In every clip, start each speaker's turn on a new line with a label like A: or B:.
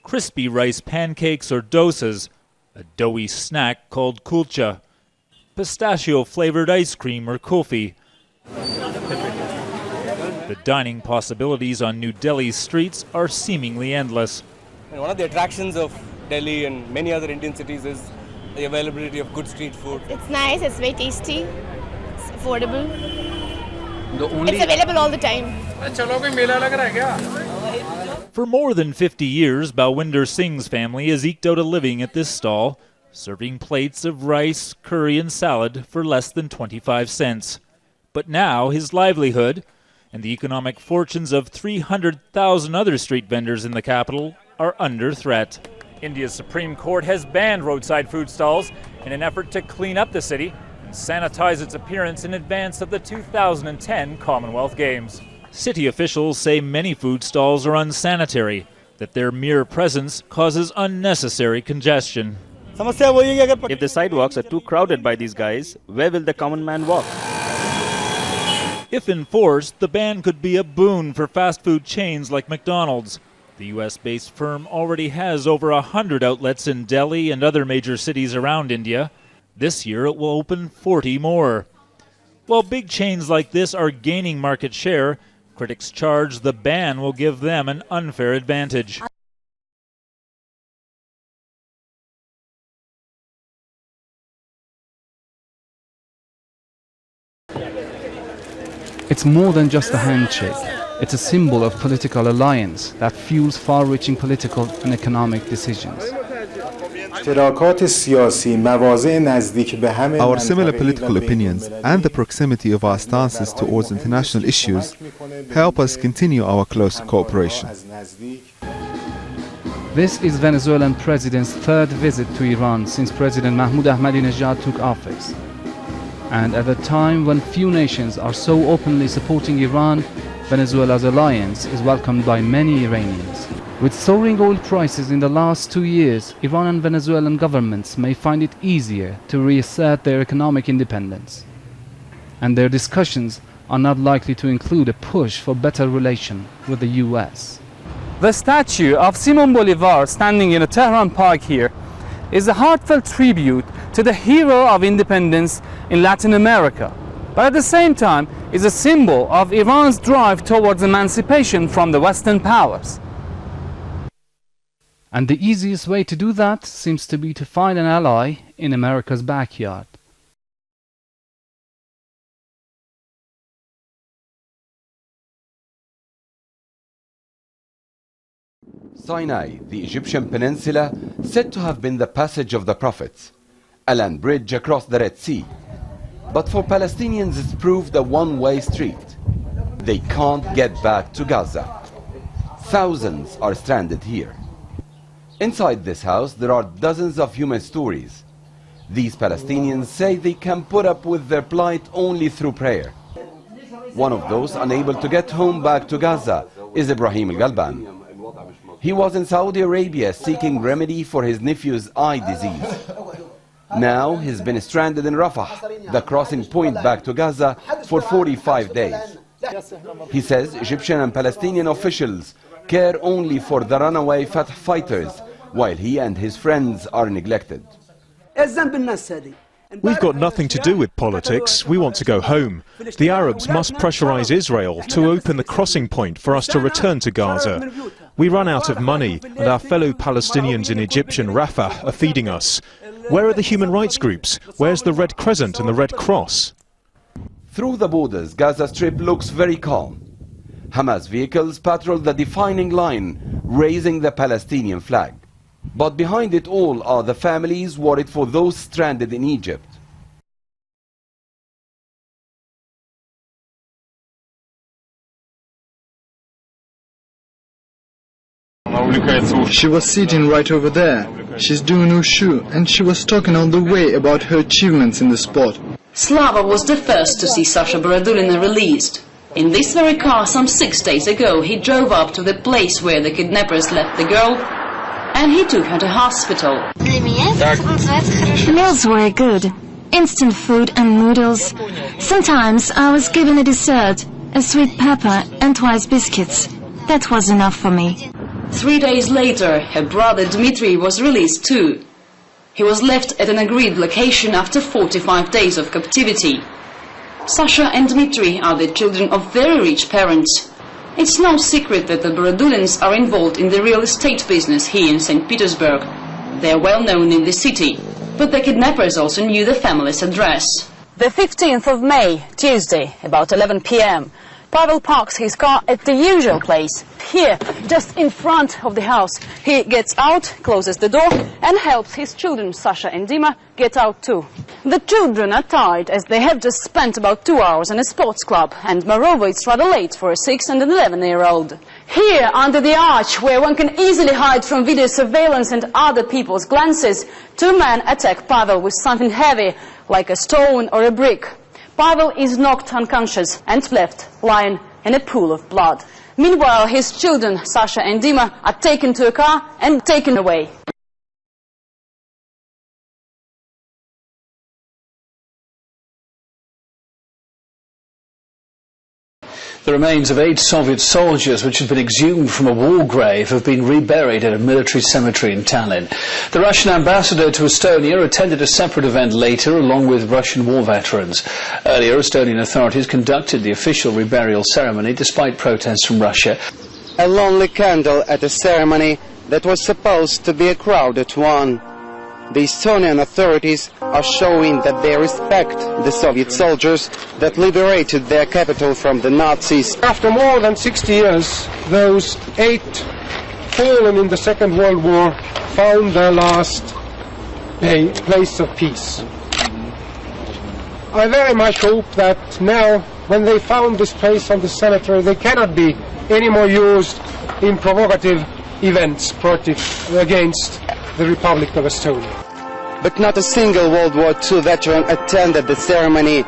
A: crispy rice pancakes or dosas, a doughy snack called kulcha, pistachio-flavored ice cream or kulfi. The dining possibilities on New Delhi's streets are seemingly endless.
B: One of the attractions of Delhi and many other Indian cities is the availability of good street food.
C: It's nice, it's very tasty, it's affordable. It's available all the time.
A: For more than 50 years, Balwinder Singh's family has eked out a living at this stall, serving plates of rice, curry and salad for less than 25 cents. But now his livelihood and the economic fortunes of 300,000 other street vendors in the capital are under threat. India's Supreme Court has banned roadside food stalls in an effort to clean up the city and sanitize its appearance in advance of the 2010 Commonwealth Games. City officials say many food stalls are unsanitary, that their mere presence causes unnecessary congestion.
D: If the sidewalks are too crowded by these guys, where will the common man walk?
A: If enforced, the ban could be a boon for fast food chains like McDonald's. The US-based firm already has over 100 outlets in Delhi and other major cities around India. This year it will open 40 more. While big chains like this are gaining market share, critics charge the ban will give them an unfair advantage.
E: It's more than just a handshake. It's a symbol of political alliance that fuels far-reaching political and economic decisions.
F: Our similar political opinions and the proximity of our stances towards international issues help us continue our close cooperation.
E: This is Venezuelan President's third visit to Iran since President Ahmadinejad took office. And at a time when few nations are so openly supporting Iran, Venezuela's alliance is welcomed by many Iranians. With soaring oil prices in the last 2 years, Iran and Venezuelan governments may find it easier to reassert their economic independence. And their discussions are not likely to include a push for better relation with the US. The statue of Simon Bolivar standing in a Tehran park here is a heartfelt tribute to the hero of independence in Latin America, but at the same time is a symbol of Iran's drive towards emancipation from the Western powers. And the easiest way to do that seems to be to find an ally in America's backyard.
G: Sinai, the Egyptian peninsula, said to have been the passage of the prophets, a land bridge across the Red Sea. But for Palestinians it's proved a one-way street. They can't get back to Gaza. Thousands are stranded here. Inside this house there are dozens of human stories. These Palestinians say they can put up with their plight only through prayer. One of those unable to get home back to Gaza is Ibrahim Al-Galban. He was in Saudi Arabia seeking remedy for his nephew's eye disease. Now he's been stranded in Rafah, the crossing point back to Gaza, for 45 days. He says Egyptian and Palestinian officials care only for the runaway Fatah fighters, while he and his friends are neglected.
H: We've got nothing to do with politics. We want to go home. The Arabs must pressurize Israel to open the crossing point for us to return to Gaza. We run out of money, and our fellow Palestinians in Egyptian Rafah are feeding us. Where are the human rights groups? Where's the Red Crescent and the Red Cross?
G: Through the borders, Gaza Strip looks very calm. Hamas vehicles patrol the defining line, raising the Palestinian flag. But behind it all are the families worried for those stranded in Egypt.
I: She was sitting right over there. She's doing wushu, and she was talking all the way about her achievements in the sport.
J: Slava was the first to see Sasha Baradulina released. In this very car some 6 days ago, he drove up to the place where the kidnappers left the girl, and he took her to hospital.
K: Meals were good. Instant food and noodles. Sometimes I was given a dessert, a sweet pepper and twice biscuits. That was enough for me.
J: 3 days later, her brother Dmitry was released too. He was left at an agreed location after 45 days of captivity. Sasha and Dmitry are the children of very rich parents. It's no secret that the Baradulins are involved in the real estate business here in St. Petersburg. They are well known in the city, but the kidnappers also knew the family's address. The 15th of May, Tuesday, about 11 p.m., Pavel parks his car at the usual place, here, just in front of the house. He gets out, closes the door, and helps his children, Sasha and Dima, get out too. The children are tired, as they have just spent about 2 hours in a sports club, and moreover it's rather late for a 6- and an 11-year-old. Here, under the arch, where one can easily hide from video surveillance and other people's glances, 2 men attack Pavel with something heavy, like a stone or a brick. Pavel is knocked unconscious and left lying in a pool of blood. Meanwhile, his children, Sasha and Dima, are taken to a car and taken away.
L: The remains of 8 Soviet soldiers, which had been exhumed from a war grave, have been reburied at a military cemetery in Tallinn. The Russian ambassador to Estonia attended a separate event later, along with Russian war veterans. Earlier, Estonian authorities conducted the official reburial ceremony, despite protests from Russia.
M: A lonely candle at a ceremony that was supposed to be a crowded one. The Estonian authorities are showing that they respect the Soviet soldiers that liberated their capital from the Nazis.
N: After more than 60 years, those 8 fallen in the Second World War found their last place of peace. I very much hope that now, when they found this place on the cemetery, they cannot be any more used in provocative events against the Republic of Estonia.
M: But not a single World War II veteran attended the ceremony.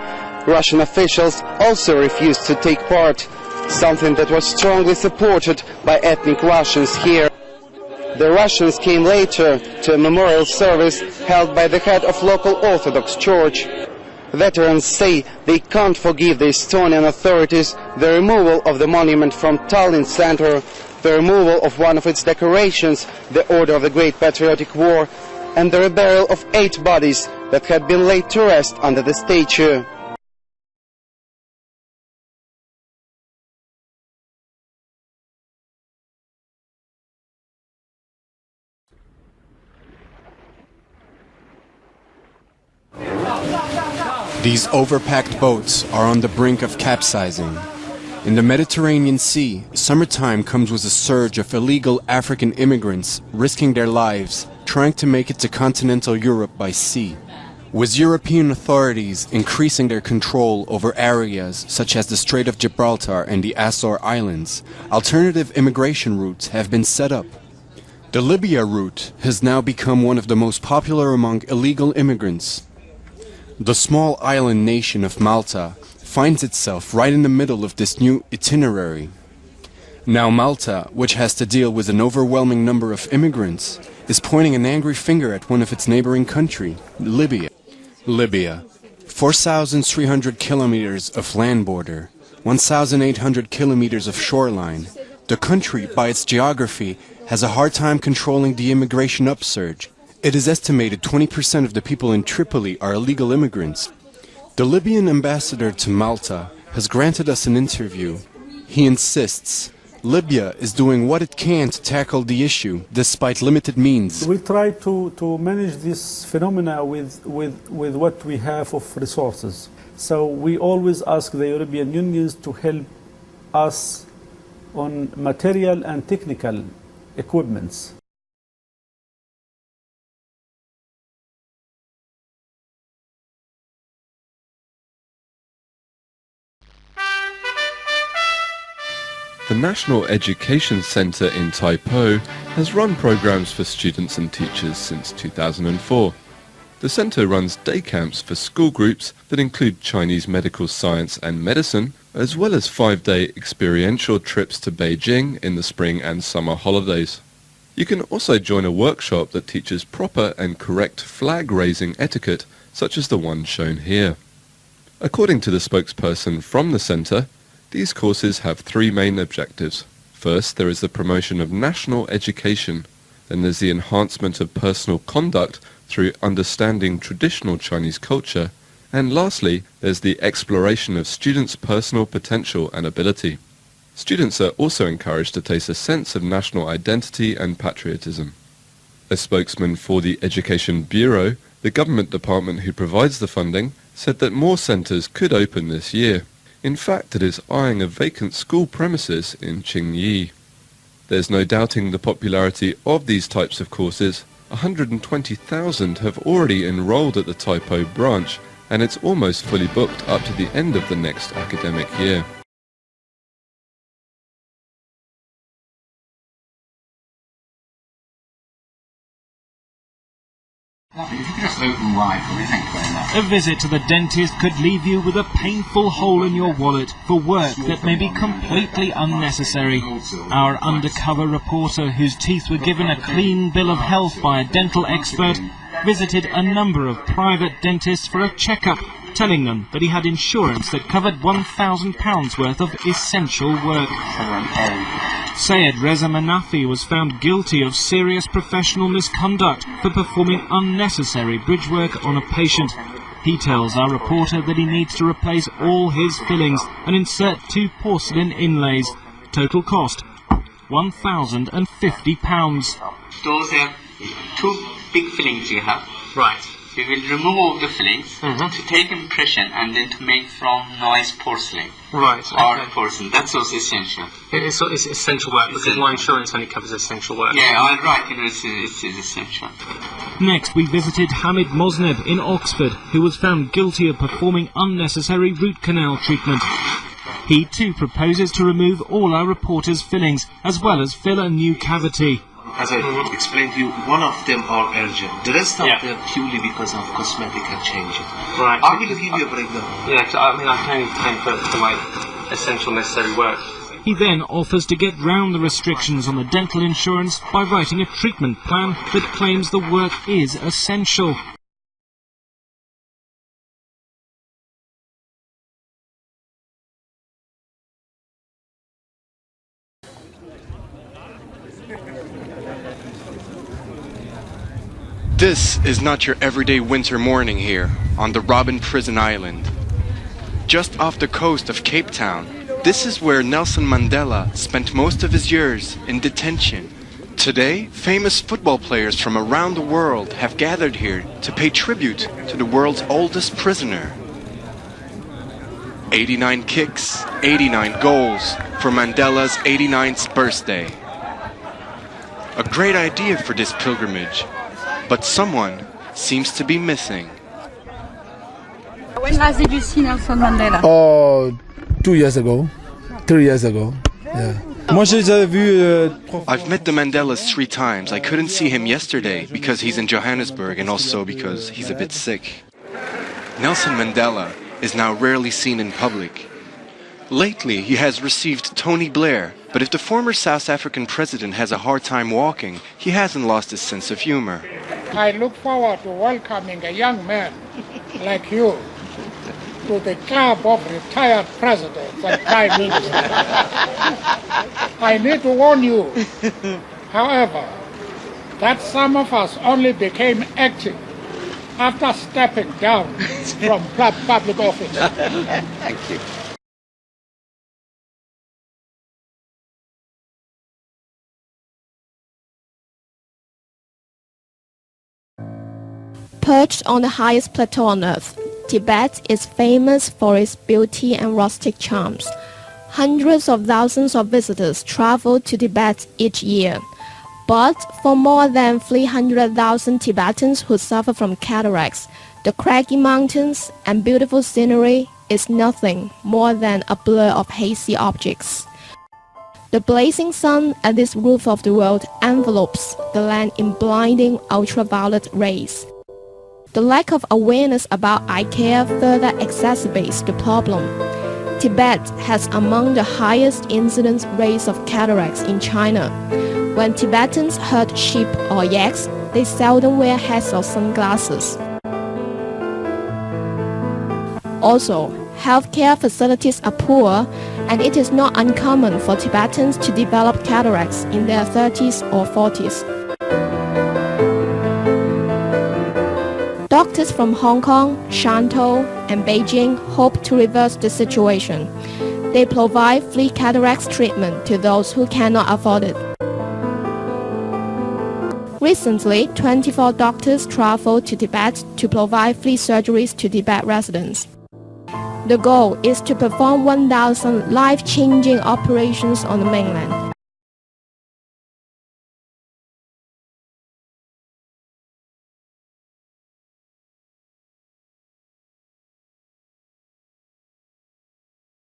M: Russian officials also refused to take part, something that was strongly supported by ethnic Russians here. The Russians came later to a memorial service held by the head of local Orthodox Church. Veterans say they can't forgive the Estonian authorities the removal of the monument from Tallinn Center, the removal of one of its decorations, the Order of the Great Patriotic War, and the reburial of 8 bodies that had been laid to rest under the statue.
O: These overpacked boats are on the brink of capsizing. In the Mediterranean Sea, summertime comes with a surge of illegal African immigrants risking their lives trying to make it to continental Europe by sea. With European authorities increasing their control over areas such as the Strait of Gibraltar and the Azore Islands, alternative immigration routes have been set up. The Libya route has now become one of the most popular among illegal immigrants. The small island nation of Malta finds itself right in the middle of this new itinerary. Now Malta, which has to deal with an overwhelming number of immigrants, is pointing an angry finger at one of its neighboring country, Libya. Libya, 4,300 kilometers of land border, 1,800 kilometers of shoreline. The country, by its geography, has a hard time controlling the immigration upsurge. It is estimated 20% of the people in Tripoli are illegal immigrants. The Libyan ambassador to Malta has granted us an interview. He insists Libya is doing what it can to tackle the issue, despite limited means.
P: We try to manage this phenomena with what we have of resources. So we always ask the European Union to help us on material and technical equipments.
Q: The National Education Centre in Taipo has run programs for students and teachers since 2004. The centre runs day camps for school groups that include Chinese medical science and medicine, as well as 5-day experiential trips to Beijing in the spring and summer holidays. You can also join a workshop that teaches proper and correct flag-raising etiquette, such as the one shown here. According to the spokesperson from the centre, these courses have 3 main objectives. First, there is the promotion of national education. Then there's the enhancement of personal conduct through understanding traditional Chinese culture. And lastly, there's the exploration of students' personal potential and ability. Students are also encouraged to taste a sense of national identity and patriotism. A spokesman for the Education Bureau, the government department who provides the funding, said that more centres could open this year. In fact, it is eyeing a vacant school premises in Qingyi. There's no doubting the popularity of these types of courses. 120,000 have already enrolled at the Taipo branch, and it's almost fully booked up to the end of the next academic year.
R: A visit to the dentist could leave you with a painful hole in your wallet for work that may be completely unnecessary. Our undercover reporter, whose teeth were given a clean bill of health by a dental expert, visited a number of private dentists for a checkup, telling them that he had insurance that covered £1,000 worth of essential work. Sayed Reza Manafi was found guilty of serious professional misconduct for performing unnecessary bridge work on a patient. He tells our reporter that he needs to replace all his fillings and insert 2 porcelain inlays. Total cost, £1,050.
S: Those are 2 big fillings you have.
R: Right.
S: We will remove all the fillings to take impression and then to make from nice porcelain.
R: Right.
S: Or porcelain. That's also essential.
R: It's essential work because my insurance only covers essential work.
S: Yeah, right. It's essential.
R: Next, we visited Hamid Mozneb in Oxford, who was found guilty of performing unnecessary root canal treatment. He too proposes to remove all our reporters' fillings, as well as fill a new cavity.
T: As I explained to you, one of them are urgent. The rest of them purely because of cosmetic and changing.
R: Right.
T: I will give you a breakdown.
R: Yeah, I mean, I can only pay for my essential necessary work. He then offers to get round the restrictions on the dental insurance by writing a treatment plan that claims the work is essential.
O: This is not your everyday winter morning here on the Robben Prison Island. Just off the coast of Cape Town, this is where Nelson Mandela spent most of his years in detention. Today, famous football players from around the world have gathered here to pay tribute to the world's oldest prisoner. 89 kicks, 89 goals for Mandela's 89th birthday. A great idea for this pilgrimage. But someone seems to be missing.
U: When last did you see Nelson Mandela?
V: Oh, 2 years ago, 3 years ago. Yeah.
O: I've met the Mandelas 3 times. I couldn't see him yesterday because he's in Johannesburg and also because he's a bit sick. Nelson Mandela is now rarely seen in public. Lately, he has received Tony Blair, but if the former South African president has a hard time walking, he hasn't lost his sense of humor.
W: I look forward to welcoming a young man like you to the club of retired presidents and prime ministers. I need to warn you, however, that some of us only became active after stepping down from public office.
O: Thank you.
X: Perched on the highest plateau on Earth, Tibet is famous for its beauty and rustic charms. Hundreds of thousands of visitors travel to Tibet each year. But for more than 300,000 Tibetans who suffer from cataracts, the craggy mountains and beautiful scenery is nothing more than a blur of hazy objects. The blazing sun at this roof of the world envelopes the land in blinding ultraviolet rays. The lack of awareness about eye care further exacerbates the problem. Tibet has among the highest incidence rates of cataracts in China. When Tibetans herd sheep or yaks, they seldom wear hats or sunglasses. Also, healthcare facilities are poor and it is not uncommon for Tibetans to develop cataracts in their 30s or 40s. Doctors from Hong Kong, Shantou, and Beijing hope to reverse the situation. They provide free cataracts treatment to those who cannot afford it. Recently, 24 doctors traveled to Tibet to provide free surgeries to Tibet residents. The goal is to perform 1,000 life-changing operations on the mainland.